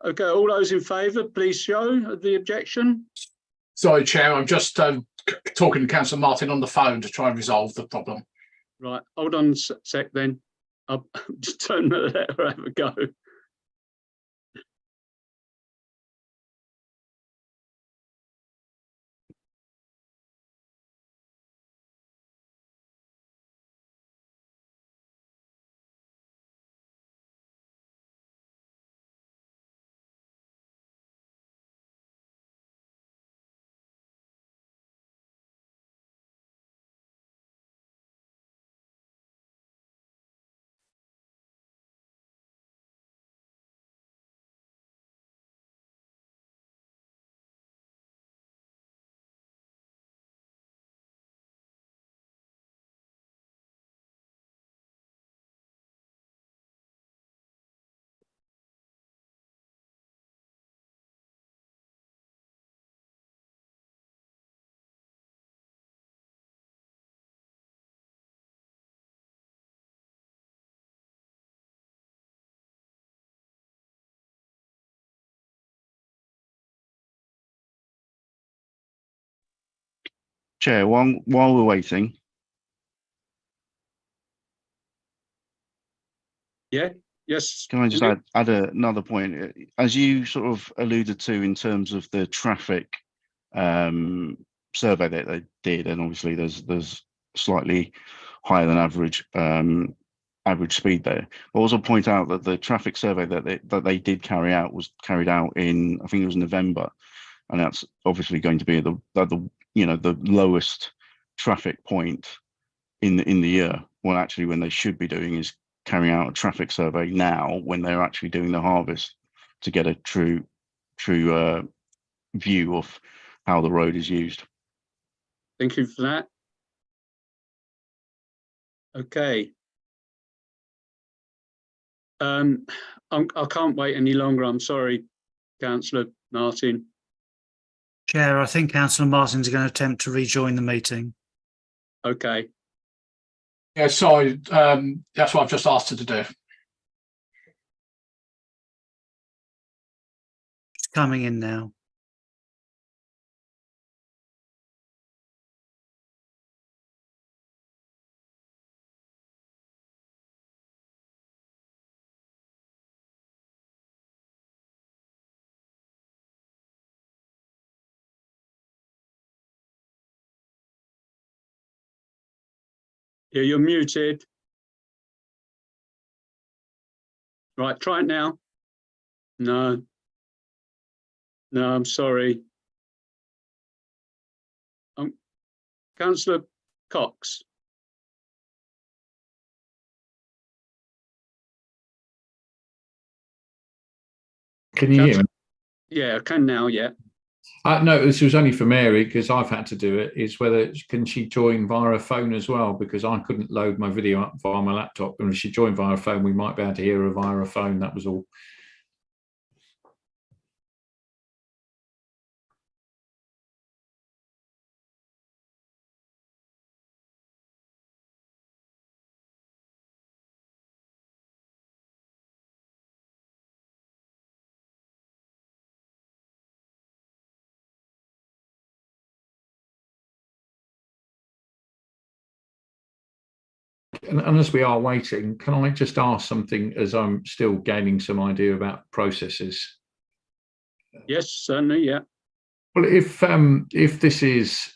Okay, all those in favour, please show the objection. Sorry, Chair, I'm just talking to Councillor Martin on the phone to try and resolve the problem. Right, hold on a sec then. I'll just turn the letter, have a go. Chair, while we're waiting, Yeah, yes. can I just add another point? As you sort of alluded to in terms of the traffic survey that they did, and obviously there's slightly higher than average speed there. But also point out that the traffic survey that they did carry out was carried out in, I think it was November, and that's obviously going to be the lowest traffic point in the year. Well, actually, when they should be doing is carrying out a traffic survey now, when they're actually doing the harvest, to get a true view of how the road is used. Thank you for that. Okay. I can't wait any longer. I'm sorry, Councillor Martin. Chair, I think Councillor Martin's going to attempt to rejoin the meeting. Okay. Yeah, sorry, that's what I've just asked her to do. She's coming in now. Yeah, you're muted. Right, try it now. No. No, I'm sorry. Councillor Cox. Can you hear me? Yeah, I can now, yeah. No, this was only for Mary because I've had to do it. Is whether can she join via a phone as well, because I couldn't load my video up via my laptop, and if she joined via a phone, we might be able to hear her via a phone. That was all. And as we are waiting, can I just ask something, as I'm still gaining some idea about processes? Yes, certainly, yeah. Well, if this is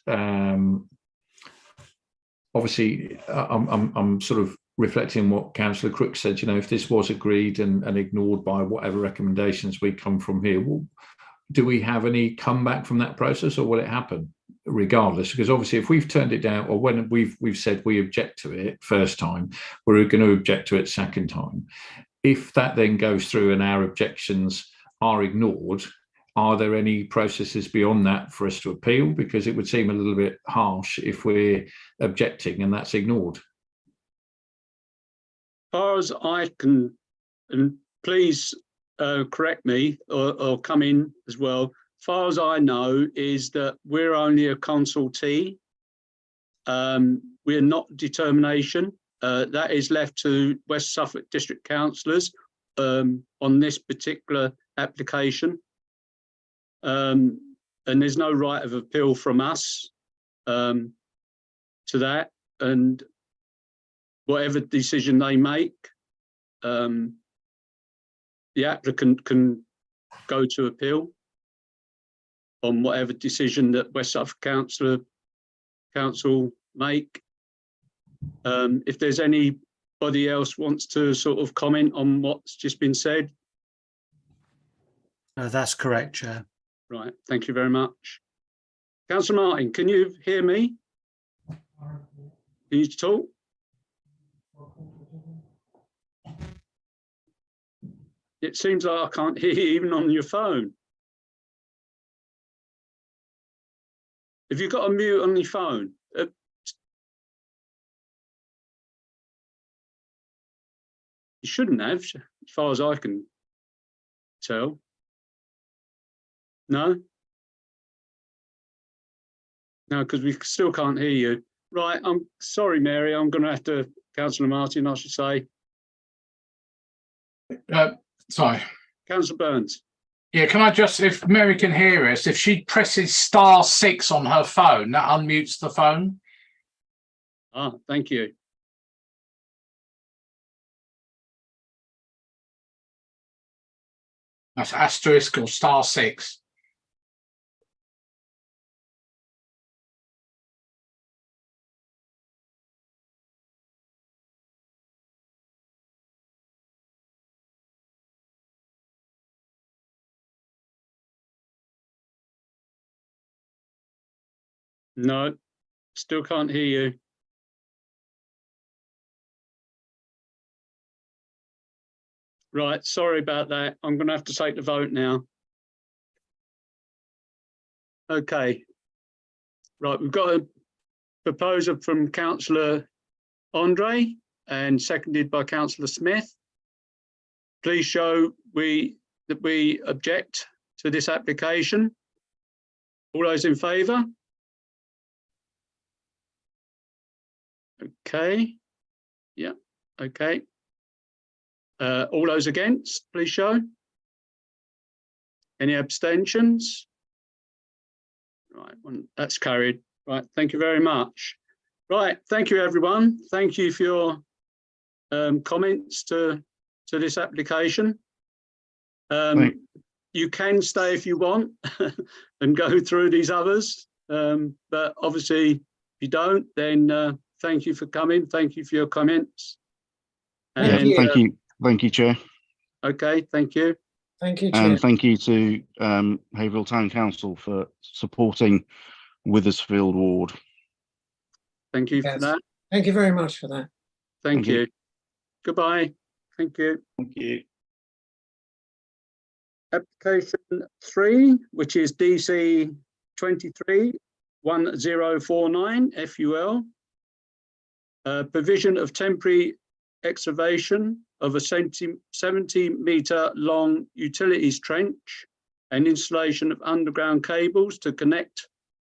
obviously, I'm sort of reflecting what Councillor Crook said. You know, if this was agreed and ignored by whatever recommendations we come from here, do we have any comeback from that process, or will it happen regardless? Because obviously, if we've turned it down, or when we've said we object to it first time, we're going to object to it second time. If that then goes through and our objections are ignored, are there any processes beyond that for us to appeal? Because it would seem a little bit harsh if we're objecting and that's ignored. As far as I can, and please correct me or come in as well. As far as I know, is that we're only a consultee. We're not determination. That is left to West Suffolk District Councillors on this particular application. And there's no right of appeal from us to that. And whatever decision they make, the applicant can go to appeal on whatever decision that West Suffolk Council make. If there's anybody else wants to sort of comment on what's just been said. That's correct, Chair. Right, thank you very much. Councillor Martin, can you hear me? Can you talk? It seems like I can't hear you even on your phone. Have you got a mute on your phone? You shouldn't have, as far as I can tell. No? No, because we still can't hear you. Right, I'm sorry, Mary, I'm going to have to, Councillor Martin, I should say. Sorry. Councillor Burns. Yeah, can I just, if Mary can hear us, if she presses *6 on her phone, that unmutes the phone. Ah, thank you. That's asterisk or *6. No, still can't hear you. Right, sorry about that. I'm going to have to take the vote now. Okay. Right, we've got a proposal from Councillor Andre and seconded by Councillor Smith. Please show that we object to this application. All those in favour? Okay. Yeah, okay. All those against, please show. Any abstentions? Right, that's carried. Right, thank you very much. Right, thank you everyone. Thank you for your comments to this application. You can stay if you want and go through these others, but obviously if you don't, then thank you for coming. Thank you for your comments. And thank you, Chair. Okay, thank you. Thank you, Chair. And thank you to Haverhill Town Council for supporting Withersfield Ward. Thank you for that. Thank you very much for that. Thank you. Goodbye. Thank you. Thank you. Application 3, which is DC 231049 FUL. Provision of temporary excavation of a 70-metre long utilities trench and installation of underground cables to connect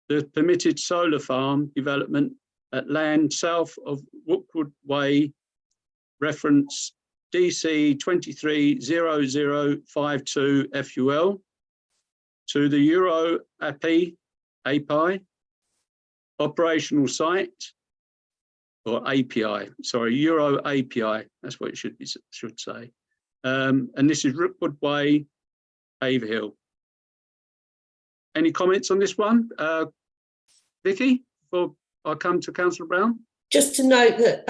the permitted solar farm development at land south of Wookwood Way, reference DC 230052 FUL, to the Euro API operational site, or API, sorry, Euro API, that's what it should say. And this is Rookwood Way, Haverhill. Any comments on this one? Vicky, before I come to Councillor Brown? Just to note that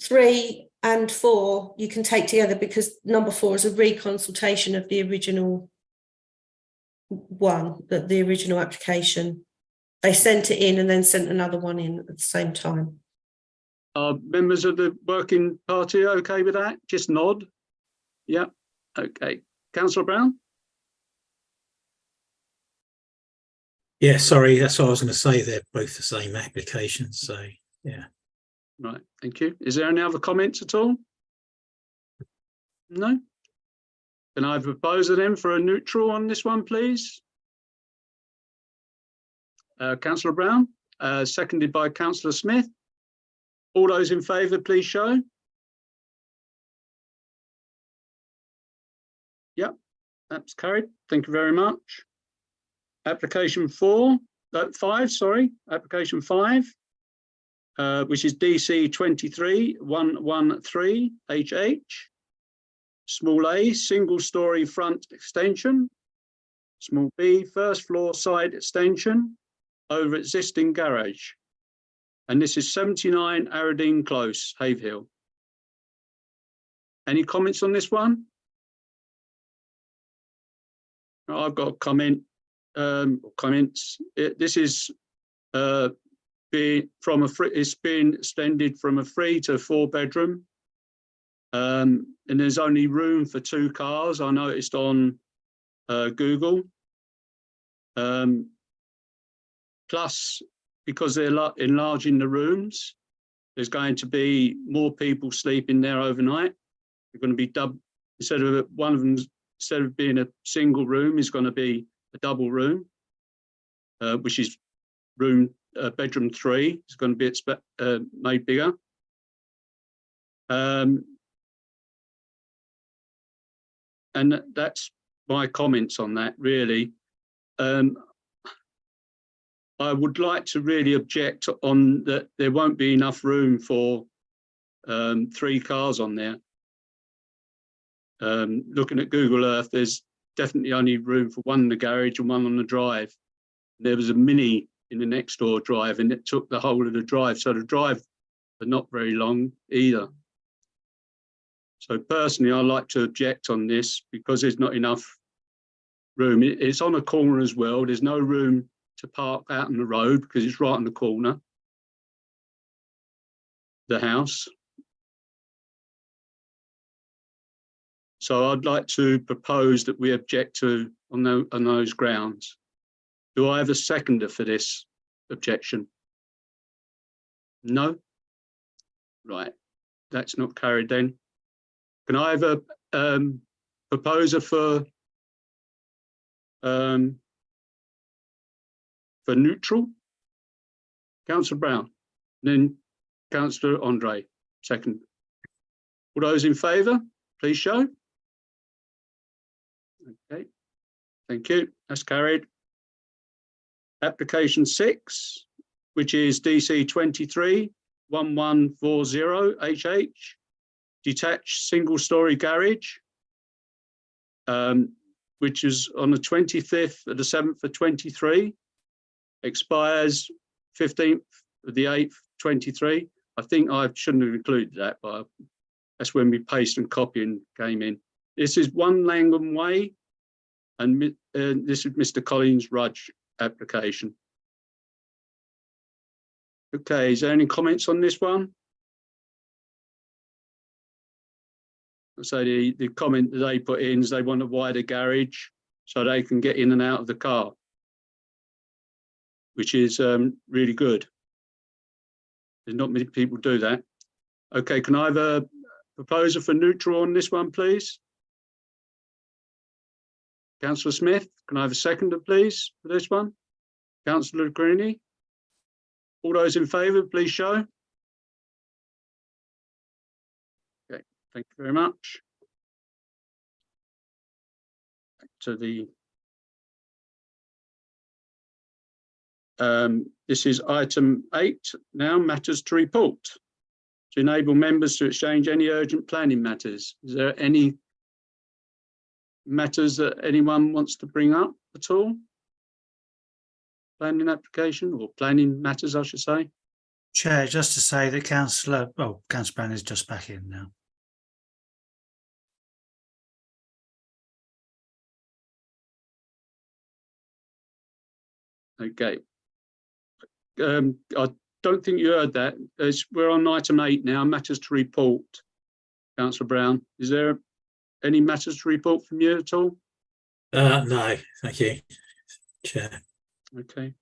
3 and 4 you can take together because number 4 is a reconsultation of the original one, the original application. They sent it in and then sent another one in at the same time. Are members of the working party okay with that? Just nod. Yeah, okay. Councillor Brown? Yeah, sorry, that's what I was going to say. They're both the same application, so yeah. Right, thank you. Is there any other comments at all? No? Can I propose then for a neutral on this one, please? Councillor Brown, seconded by Councillor Smith. All those in favour, please show. Yep, that's carried. Thank you very much. Application 5, application 5, which is DC 23113 HH. Small a, single story front extension. Small b, first floor side extension over existing garage. And this is 79 Aradine Close, Haverhill. Any comments on this one? I've got a comment. Comments. This is it's been extended from a 3 to 4 bedroom, and there's only room for 2 cars. I noticed on Google. Plus, because they're enlarging the rooms, there's going to be more people sleeping there overnight. They're going to be instead of one of them, instead of being a single room, is going to be a double room, which is bedroom 3. It's going to be made bigger. And that's my comments on that, really. I would like to really object on that there won't be enough room for 3 cars on there. Looking at Google Earth, there's definitely only room for 1 in the garage and 1 on the drive. There was a Mini in the next door drive and it took the whole of the drive. So the drive are not very long either. So personally, I like to object on this because there's not enough room. It's on a corner as well. There's no room to park out on the road because it's right on the corner, the house. So I'd like to propose that we object to on those grounds. Do I have a seconder for this objection? No? Right, that's not carried then. Can I have a proposer for neutral? Councillor Brown, then Councillor Andre, second. All those in favour, please show. Okay, thank you, that's carried. Application 6, which is DC 23-1140 HH, detached single-storey garage, which is on the 25th of the 7th of 23, expires 15th of the 8th, 23. I think I shouldn't have included that, but that's when we paste and copy and came in. This is 1 Langham Way, and this is Mr. Collins' Rudge application. Okay, is there any comments on this one? So the comment that they put in is they want a wider garage so they can get in and out of the car, which is really good. There's not many people do that. Okay, can I have a proposer for neutral on this one, please? Councillor Smith, can I have a seconder, please, for this one? Councillor Greeny? All those in favour, please show. Okay, thank you very much. Back to the this is item 8 now, matters to report. To enable members to exchange any urgent planning matters. Is there any matters that anyone wants to bring up at all? Planning application or planning matters, I should say. Chair, just to say that Councillor Brown is just back in now. Okay. I don't think you heard that. We're on item 8 now, matters to report. Councillor Brown, is there any matters to report from you at all? No, thank you, Chair. Okay.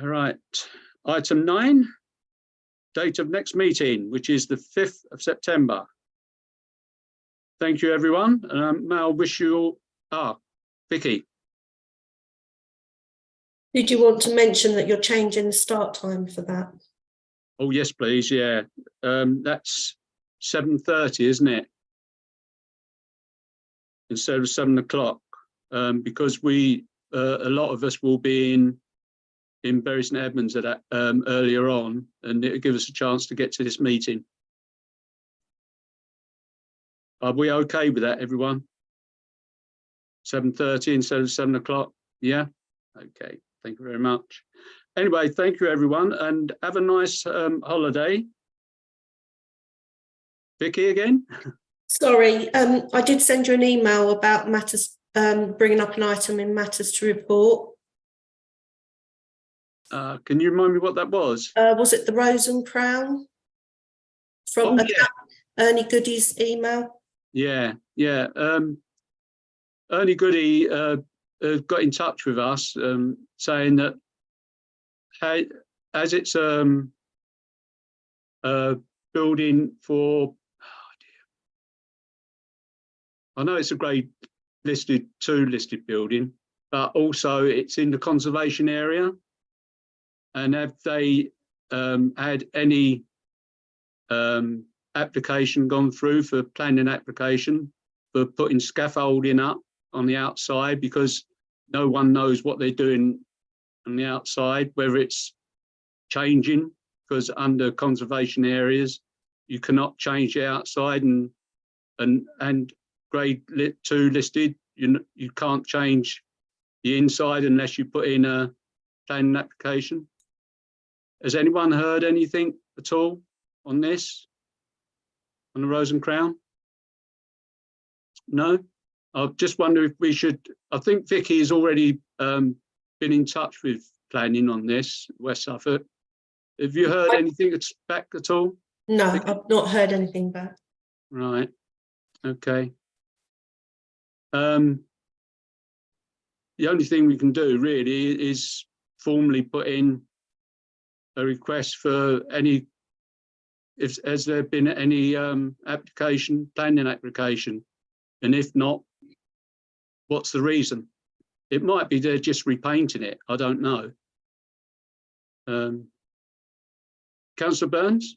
All right. Item 9, date of next meeting, which is the 5th of September. Thank you, everyone. May I wish you all... Vicky. Did you want to mention that you're changing the start time for that? Oh, yes, please. Yeah. That's 7:30, isn't it? Instead of 7 o'clock, because a lot of us will be in Bury St Edmunds at that, earlier on, and it'll give us a chance to get to this meeting. Are we okay with that, everyone? 7:30 instead of 7 o'clock? Yeah? Okay, thank you very much. Anyway, thank you, everyone, and have a nice holiday. Vicky again? Sorry, I did send you an email about matters, bringing up an item in matters to report. Can you remind me what that was? Was it the Rose and Crown? From Ernie Goody's email? Yeah, yeah. Ernie Goody got in touch with us saying that as it's building for, I know it's a grade listed 2 listed building, but also it's in the conservation area. And have they had any application gone through for planning application for putting scaffolding up on the outside, because no one knows what they're doing on the outside, whether it's changing, because under conservation areas you cannot change the outside, and grade 2 listed, you can't change the inside unless you put in a planning application. Has anyone heard anything at all on this, on the Rose and Crown? No? I just wonder if we should, I think Vicky has already been in touch with planning on this, West Suffolk. Have you heard anything back at all? No, Vicky? I've not heard anything back. Right, okay. The only thing we can do really is formally put in a request for any, if has there been any planning application, and if not, what's the reason? It might be they're just repainting it. I don't know. Councillor Burns?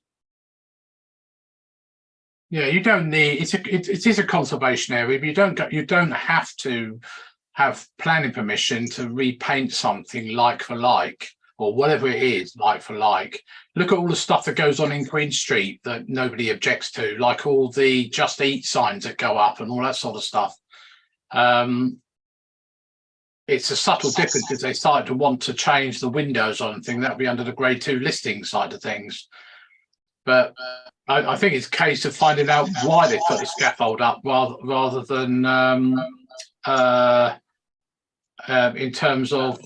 Yeah, you don't need, it is a conservation area, but you don't have to have planning permission to repaint something like for like, or whatever it is, like for like. Look at all the stuff that goes on in Queen Street that nobody objects to, like all the Just Eat signs that go up and all that sort of stuff. It's a subtle difference if they started to want to change the windows on thing, that would be under the grade 2 listing side of things. But I think it's a case of finding out why they put the scaffold up rather than in terms of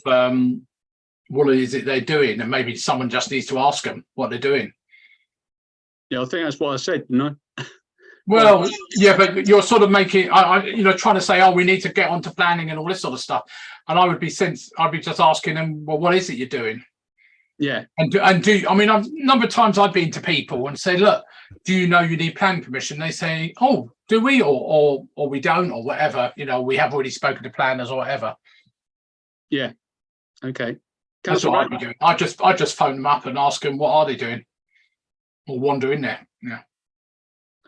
what is it they're doing, and maybe someone just needs to ask them what they're doing. Yeah, I think that's what I said, you know. Well, yeah, but you're sort of making, trying to say, oh, we need to get onto planning and all this sort of stuff. And I'd be just asking them, well, what is it you're doing? Yeah. And do I mean, a number of times I've been to people and say, look, do you know you need planning permission? They say, oh, do we, or we don't, or whatever. You know, we have already spoken to planners or whatever. Yeah. Okay. That's what I'd be doing. I just phone them up and ask them what are they doing, or wander in there. Yeah.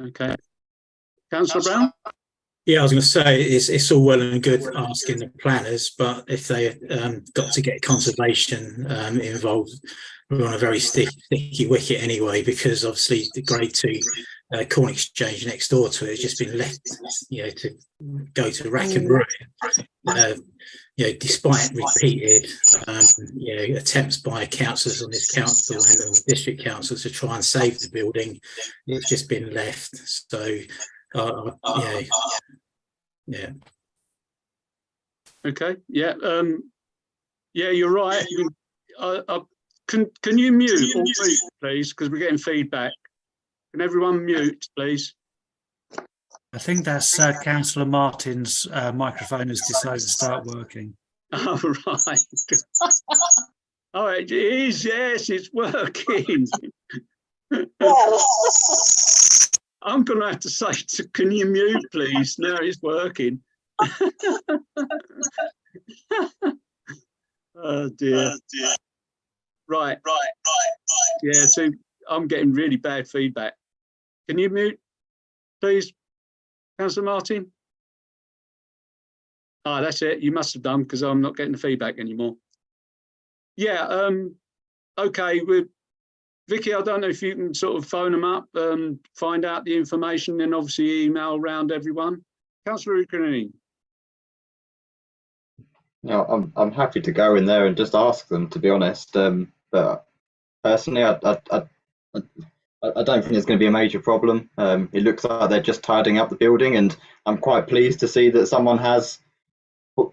Okay. Councillor Brown? Yeah, I was going to say it's all well and good asking the planners, but if they got to get conservation involved, we're on a very sticky wicket anyway, because obviously the grade 2 corn exchange next door to it has just been left, to go to rack and ruin. Despite repeated, attempts by councillors on this council and on the district council to try and save the building, it's just been left. So, yeah. Okay. Yeah. Yeah, you're right. Can you mute or mute, please? Because we're getting feedback. Can everyone mute, please? I think that's Councillor Martin's microphone has decided to start working. Oh, right. Oh, it is. Yes, it's working. I'm going to have to say, can you mute, please? No, it's working. Oh, dear. Right. Yeah, so I'm getting really bad feedback. Can you mute, please, Councillor Martin? Ah, that's it. You must have done, because I'm not getting the feedback anymore. Yeah, okay. Vicky, I don't know if you can sort of phone them up, find out the information, and obviously email around everyone. Councillor Green. No, I'm happy to go in there and just ask them, to be honest. But personally, I don't think there's going to be a major problem. It looks like they're just tidying up the building, and I'm quite pleased to see that someone has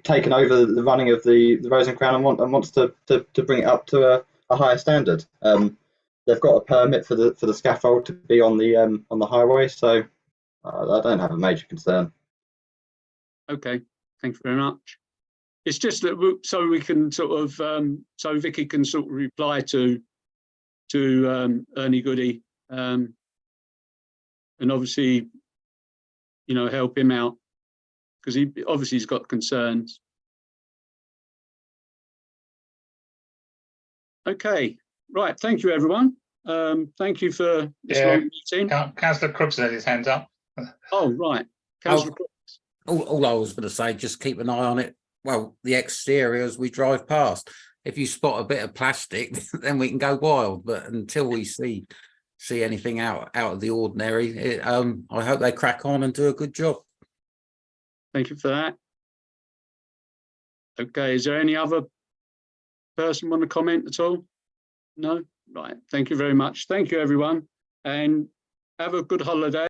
taken over the running of the Rose and Crown and wants to bring it up to a higher standard. They've got a permit for the scaffold to be on the highway, so I don't have a major concern. Okay, thank you very much. It's just that so we can sort of so Vicky can sort of reply to Ernie Goody, and obviously, help him out, because he obviously has got concerns. Okay, right. Thank you, everyone. Thank you for this long meeting. Councillor Crooks had his hands up. Oh, right. Councillor Crooks. All I was going to say, just keep an eye on it. Well, the exterior as we drive past. If you spot a bit of plastic, then we can go wild. But until we see anything out of the ordinary, I hope they crack on and do a good job. Thank you for that. Okay, is there any other person want to comment at all? No? Right, thank you very much. Thank you, everyone, and have a good holiday.